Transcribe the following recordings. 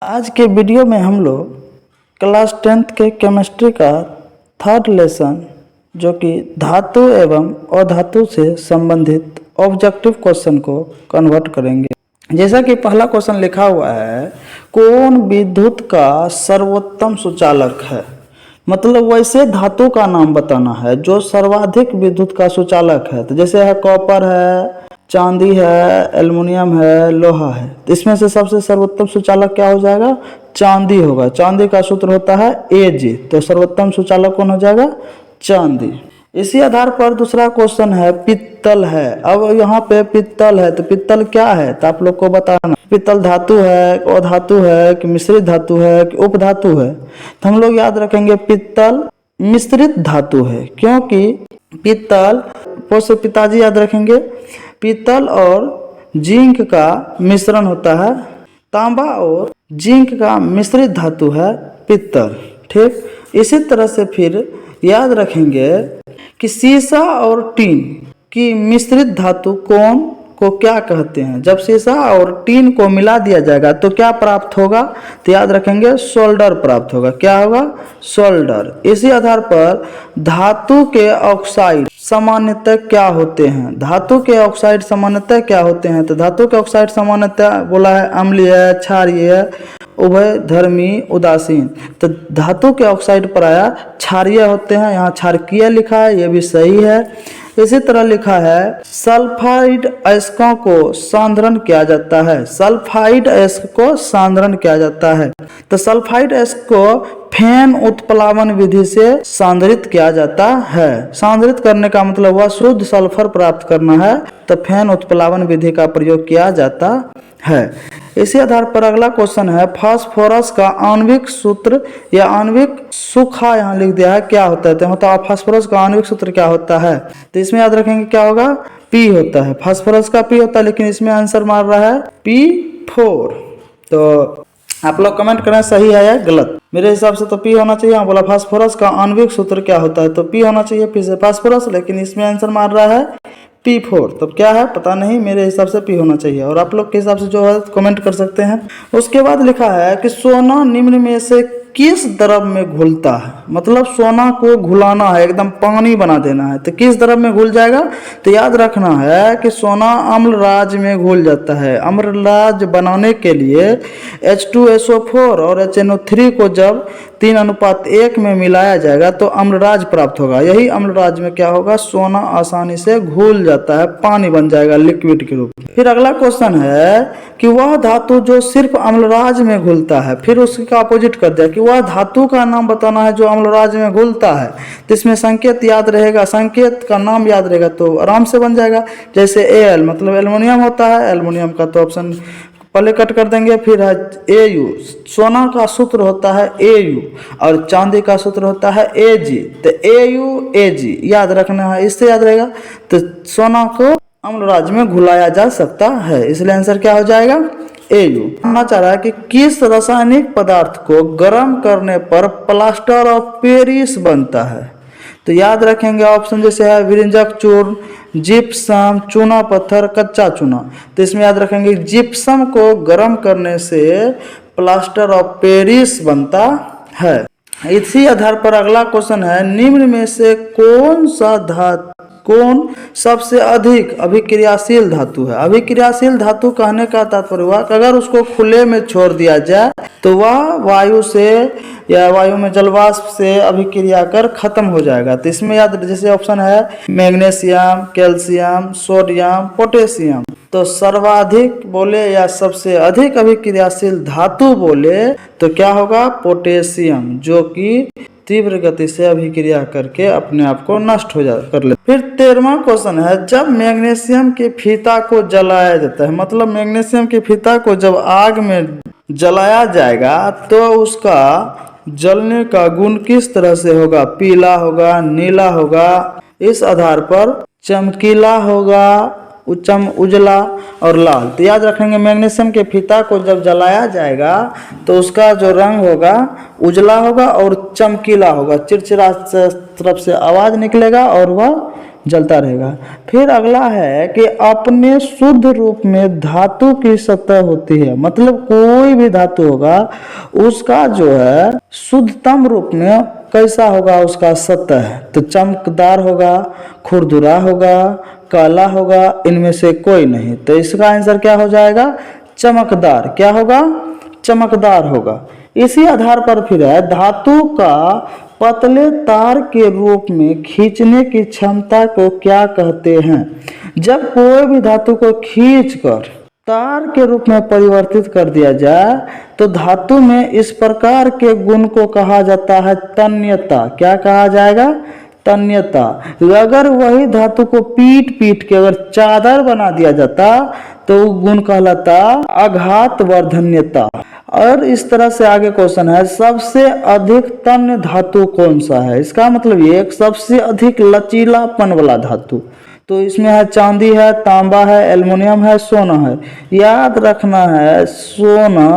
आज के वीडियो में हम लोग क्लास 10th के केमिस्ट्री का थर्ड लेसन जो कि धातु एवं अधातु से संबंधित ऑब्जेक्टिव क्वेश्चन को कन्वर्ट करेंगे। जैसा कि पहला क्वेश्चन लिखा हुआ है, कौन विद्युत का सर्वोत्तम सुचालक है। मतलब वैसे धातु का नाम बताना है जो सर्वाधिक विद्युत का सुचालक है। तो जैसे है कॉपर है, चांदी है, एल्युमिनियम है, लोहा है। तो इसमें से सबसे सर्वोत्तम सुचालक क्या हो जाएगा? चांदी होगा। चांदी का सूत्र होता है Ag। तो सर्वोत्तम सुचालक कौन हो जाएगा? चांदी। इसी आधार पर दूसरा क्वेश्चन है पित्तल है। अब यहाँ पे पित्तल है तो पित्तल क्या है तो आप लोग को बताना। पित्तल धातु है, अधातु है कि मिश्रित धातु है कि उपधातु है। तो हम लोग याद रखेंगे पित्तल मिश्रित धातु है, क्योंकि पित्तल पोषक पिताजी याद रखेंगे, पीतल और जिंक का मिश्रण होता है। तांबा और जिंक का मिश्रित धातु है पित्तल। ठीक इसी तरह से फिर याद रखेंगे कि सीसा और टीन की मिश्रित धातु कौन को क्या कहते हैं। जब सीसा और टीन को मिला दिया जाएगा तो क्या प्राप्त होगा? तो याद रखेंगे सोल्डर प्राप्त होगा। क्या होगा? सोल्डर। इसी आधार पर धातु के ऑक्साइड सामान्यतः क्या होते हैं? धातु के ऑक्साइड सामान्यतः क्या होते हैं? तो धातु के ऑक्साइड सामान्यतः बोला है अम्लीय, क्षारीय, उभयधर्मी, उदासीन। तो धातु के ऑक्साइड प्रायः क्षारीय होते हैं। यहाँ क्षारकीय लिखा है, ये भी सही है। इसी तरह लिखा है सल्फाइड अयस्कों को सांद्रण किया जाता है। सल्फाइड अयस्क को सांद्रण किया जाता है। तो सल्फाइड अयस्क को फेन उत्प्लावन विधि से सांद्रित किया जाता है। सांद्रित करने का मतलब वह शुद्ध सल्फर प्राप्त करना है, तो फेन उत्प्लावन विधि का प्रयोग किया जाता है। इसी आधार पर अगला क्वेश्चन है फास्फोरस का आणविक सूत्र या आणविक सूखा यहाँ लिख दिया है, क्या होता है? तो होता है फास्फोरस का आणविक सूत्र क्या होता है? तो इसमें याद रखेंगे क्या होगा? P होता है। फास्फोरस का P होता है, लेकिन इसमें आंसर मार रहा है P4। तो आप लोग कमेंट करें सही है या गलत। मेरे हिसाब से तो P होना चाहिए। हाँ बोला फास्फोरस का आणविक सूत्र क्या होता है, तो P होना चाहिए, P से फास्फोरस, लेकिन इसमें आंसर मार रहा है P4। तब क्या है पता नहीं, मेरे हिसाब से P होना चाहिए और आप लोग के हिसाब से जो है कमेंट कर सकते हैं। उसके बाद लिखा है कि सोना निम्न में से किस द्रव में घुलता है। मतलब सोना को घुलाना है, एकदम पानी बना देना है, तो किस द्रव में घुल जाएगा? तो याद रखना है कि सोना अम्लराज में घुल जाता है। अम्लराज बनाने के लिए H2SO4 और HNO3 को जब 3:1 में मिलाया जाएगा तो अम्लराज प्राप्त होगा। यही अम्लराज में क्या होगा? सोना आसानी से घुल जाता है, पानी बन जाएगा लिक्विड के रूप में। फिर अगला क्वेश्चन है कि वह धातु जो सिर्फ अम्लराज में घुलता है, फिर उसका अपोजिट कर दिया कि वह धातु का नाम बताना है जो अम्लराज में घुलता है। तो इसमें संकेत याद रहेगा, संकेत का नाम याद रहेगा तो आराम से बन जाएगा। जैसे Al मतलब एल्युमिनियम होता है, एल्युमिनियम का तो ऑप्शन पहले कट कर देंगे। फिर है Au, सोना का सूत्र होता है Au और चांदी का सूत्र होता है Ag। तो AuAg याद रखना है, इससे याद रहेगा। तो सोना को अम्लराज में घुलाया जा सकता है, इसलिए आंसर क्या हो जाएगा? Au। जानना चाह रहा है कि किस रासायनिक पदार्थ को गर्म करने पर प्लास्टर ऑफ पेरिस बनता है। तो याद रखेंगे ऑप्शन जैसे है विरंजक चूर्ण, जिप्सम, चूना पत्थर, कच्चा चूना। तो इसमें याद रखेंगे जिप्सम को गर्म करने से प्लास्टर ऑफ पेरिस बनता है। इसी आधार पर अगला क्वेश्चन है निम्न में से कौन सबसे अधिक अभिक्रियाशील धातु है। अभिक्रियाशील धातु कहने का तात्पर्य हुआ कि अगर उसको खुले में छोड़ दिया जाए तो वह वायु से या वायु में जलवाष्प से अभिक्रिया कर खत्म हो जाएगा। तो इसमें याद जैसे ऑप्शन है मैग्नीशियम, कैल्शियम, सोडियम, पोटेशियम। तो सर्वाधिक बोले या सबसे अधिक अभिक्रियाशील धातु बोले तो क्या होगा? पोटेशियम, जो कि तीव्र गति से अभिक्रिया करके अपने आप को नष्ट हो कर ले। फिर 13वां क्वेश्चन है जब मैग्नीशियम के फीता को जलाया जाता है, मतलब मैग्नीशियम के फीता को जब आग में जलाया जाएगा तो उसका जलने का गुण किस तरह से होगा? पीला होगा, नीला होगा, इस आधार पर चमकीला होगा, उजला और लाल। तो याद रखेंगे मैग्नीशियम के फीता को जब जलाया जाएगा तो उसका जो रंग होगा उजला होगा और चमकीला होगा। चिड़चिड़ा तरफ से आवाज निकलेगा और वह जलता रहेगा। फिर अगला है कि अपने शुद्ध रूप में धातु की सतह होती है, मतलब कोई भी धातु होगा उसका जो है शुद्धतम रूप में कैसा होगा, उसका सतह तो चमकदार होगा, खुरदुरा होगा, काला होगा, इनमें से कोई नहीं। तो इसका आंसर क्या हो जाएगा, चमकदार। क्या होगा, चमकदार होगा। इसी आधार पर फिर है धातु का पतले तार के रूप में खींचने की क्षमता को क्या कहते हैं। जब कोई भी धातु को खींचकर तार के रूप में परिवर्तित कर दिया जाए तो धातु में इस प्रकार के गुण को कहा जाता है तन्यता। क्या कहा जाएगा, तन्यता। अगर वही धातु को पीट पीट के अगर चादर बना दिया जाता तो गुण कहलाता आघात वर्धन्यता। और इस तरह से आगे क्वेश्चन है, सबसे अधिक तन्य धातु कौन सा है। इसका मतलब ये सबसे अधिक लचीलापन वाला धातु, तो इसमें है चांदी है, तांबा है, एल्युमिनियम है, सोना है। याद रखना है सोना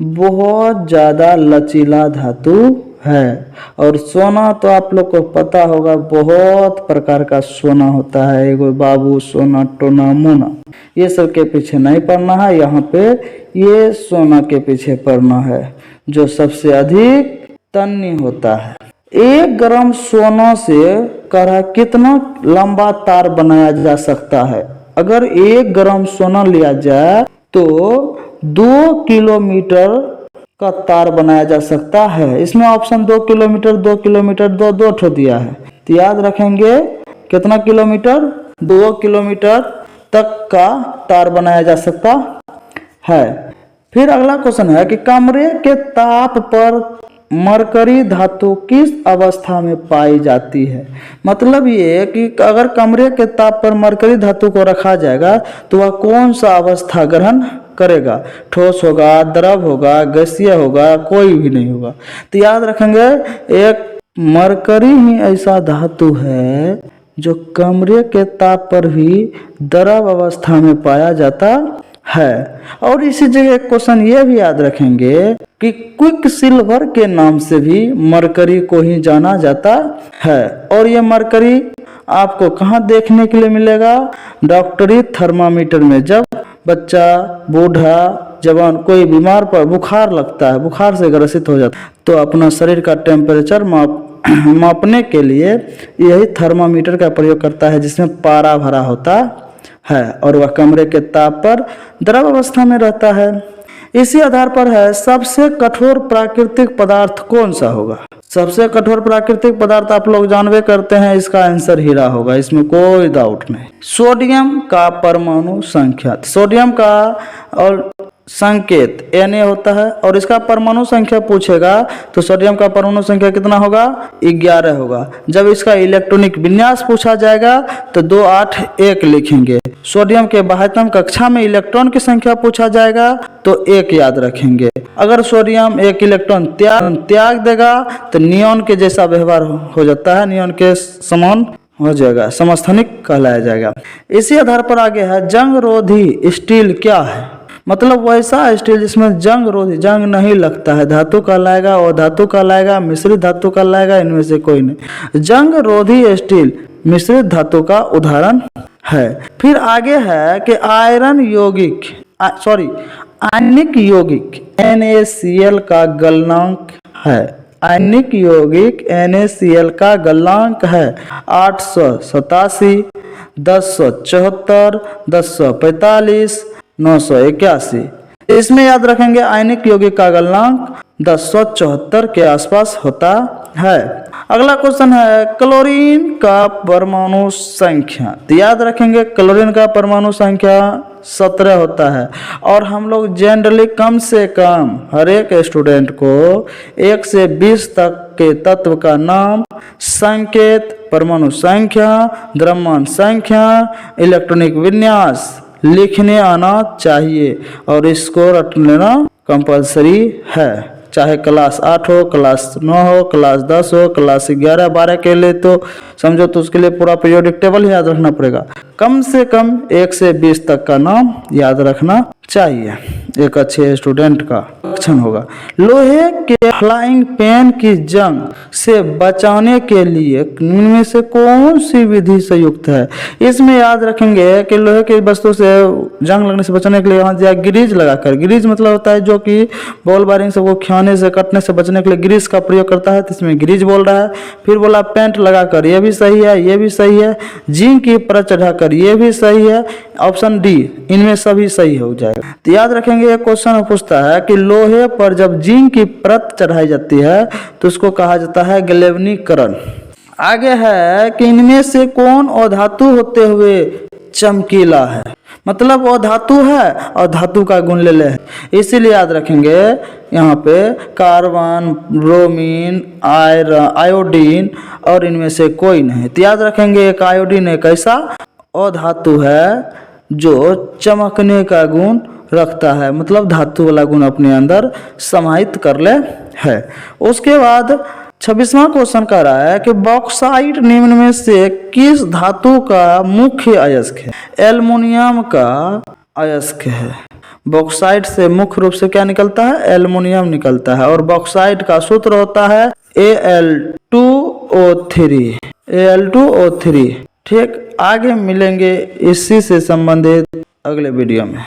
बहुत ज़्यादा लचीला धातु है। और सोना तो आप लोग को पता होगा बहुत प्रकार का सोना होता है, एगो बाबू सोना, टोना, मोना, ये सब के पीछे नहीं पड़ना है। यहाँ पे ये सोना के पीछे पड़ना है जो सबसे अधिक तन्य होता है। 1 ग्राम सोना से करा कितना लंबा तार बनाया जा सकता है। अगर 1 ग्राम सोना लिया जाए तो 2 किलोमीटर का तार बनाया जा सकता है। इसमें ऑप्शन 2 किलोमीटर, 2 किलोमीटर, दो ठो दिया है, तो याद रखेंगे कितना किलोमीटर, 2 किलोमीटर तक का तार बनाया जा सकता है। फिर अगला क्वेश्चन है कि कमरे के ताप पर मरकरी धातु किस अवस्था में पाई जाती है। मतलब ये कि अगर कमरे के ताप पर मरकरी धातु को रखा जाएगा तो वह कौन सा अवस्था ग्रहण करेगा, ठोस होगा, द्रव होगा, गैसीय होगा, कोई भी नहीं होगा। तो याद रखेंगे एक मरकरी ही ऐसा धातु है जो कमरे के ताप पर भी द्रव अवस्था में पाया जाता है। और इसी जगह एक क्वेश्चन ये भी याद रखेंगे कि क्विक सिल्वर के नाम से भी मरकरी को ही जाना जाता है। और ये मरकरी आपको कहाँ देखने के लिए मिलेगा, डॉक्टरी थर्मामीटर में। जब बच्चा, बूढ़ा, जवान कोई बीमार पर बुखार लगता है, बुखार से ग्रसित हो जाता है, तो अपना शरीर का टेम्परेचर मापने के लिए यही थर्मामीटर का प्रयोग करता है जिसमें पारा भरा होता है और वह कमरे के ताप पर द्रव अवस्था में रहता है। इसी आधार पर है सबसे कठोर प्राकृतिक पदार्थ कौन सा होगा। सबसे कठोर प्राकृतिक पदार्थ आप लोग जानवे करते हैं, इसका आंसर हीरा होगा, इसमें कोई डाउट नहीं। सोडियम का परमाणु संख्या, सोडियम का और संकेत Na होता है और इसका परमाणु संख्या पूछेगा तो सोडियम का परमाणु संख्या कितना होगा, 11 होगा। जब इसका इलेक्ट्रॉनिक विन्यास पूछा जाएगा तो 2, 8, 1 लिखेंगे। सोडियम के बाह्यतम कक्षा में इलेक्ट्रॉन की संख्या पूछा जाएगा तो 1 याद रखेंगे। अगर सोडियम 1 इलेक्ट्रॉन त्याग देगा तो नियॉन के जैसा व्यवहार हो जाता है, नियॉन के समान हो जाएगा, समस्थानिक कहलाया जाएगा। इसी आधार पर आगे है जंग रोधी स्टील क्या है। मतलब वैसा स्टील जिसमें जंग रोधी, जंग नहीं लगता है, धातु कहलाएगा, और धातु कहलाएगा, मिश्रित धातु कहलाएगा, इनमें से कोई नहीं। जंग रोधी स्टील मिश्रित धातु का उदाहरण है। फिर आगे है कि आयनिक यौगिक NaCl का गलनांक है। आयनिक यौगिक NaCl का गलनांक है 887, 1074, 1045, 981। इसमें याद रखेंगे आयनिक यौगिक का गलनांक 1074 के आसपास होता है। अगला क्वेश्चन है क्लोरीन का परमाणु संख्या। तो याद रखेंगे क्लोरीन का परमाणु संख्या 17 होता है और हम लोग जनरली कम से कम हर एक स्टूडेंट को 1 से 20 तक के तत्व का नाम, संकेत, परमाणु संख्या, द्रव्यमान संख्या, इलेक्ट्रॉनिक विन्यास लिखने आना चाहिए और इसको रट लेना कंपलसरी है। चाहे क्लास 8 हो, क्लास 9 हो, क्लास 10 हो, क्लास 11, 12 के लिए तो समझो तो उसके लिए पूरा पीरियोडिक टेबल ही याद रखना पड़ेगा। कम से कम 1 से 20 तक का नाम याद रखना चाहिए। एक अच्छे स्टूडेंट का लक्षण होगा। लोहे के फ्लाइंग पेन की जंग से बचाने के लिए इनमें से कौन सी विधि से युक्त है? इसमें याद रखेंगे कि लोहे की वस्तु से जंग लगने से बचाने के लिए यहाँ दिया ग्रीज लगाकर। ग्रीज मतलब होता है जो कि बॉल बारिंग से वो खियाने से कटने से बचने के लिए ग्रीज का प्रयोग करता है, तो इसमें ग्रीज बोल रहा है। फिर बोला पेंट लगाकर, ये भी सही है, ये भी सही है। जिंक की परत चढ़ाकर, ये भी सही है। ऑप्शन डी, इनमें सभी सही हो जाएगा। तो याद रखेंगे एक क्वेश्चन पूछता है कि लोहे पर जब जिंक की परत चढ़ाई जाती है तो उसको कहा जाता है गैल्वेनीकरण। आगे है कि इनमें से कौन अधातु होते हुए चमकीला है? मतलब अधातु है और धातु का गुण ले ले है, इसीलिए याद रखेंगे यहाँ पे कार्बन, ब्रोमीन, आयोडीन और इनमें से कोई नहीं। तो याद रखेंगे एक आयोडीन एक ऐसा अधातु है जो चमकने का गुण रखता है, मतलब धातु वाला गुण अपने अंदर समाहित कर ले है। उसके बाद 26वां क्वेश्चन कह रहा है कि बॉक्साइट निम्न में से किस धातु का मुख्य अयस्क है? एल्युमिनियम का अयस्क है। बॉक्साइट से मुख्य रूप से क्या निकलता है? एल्युमिनियम निकलता है। और बॉक्साइट का सूत्र होता है Al2O3। ठीक, आगे मिलेंगे इसी से संबंधित अगले वीडियो में।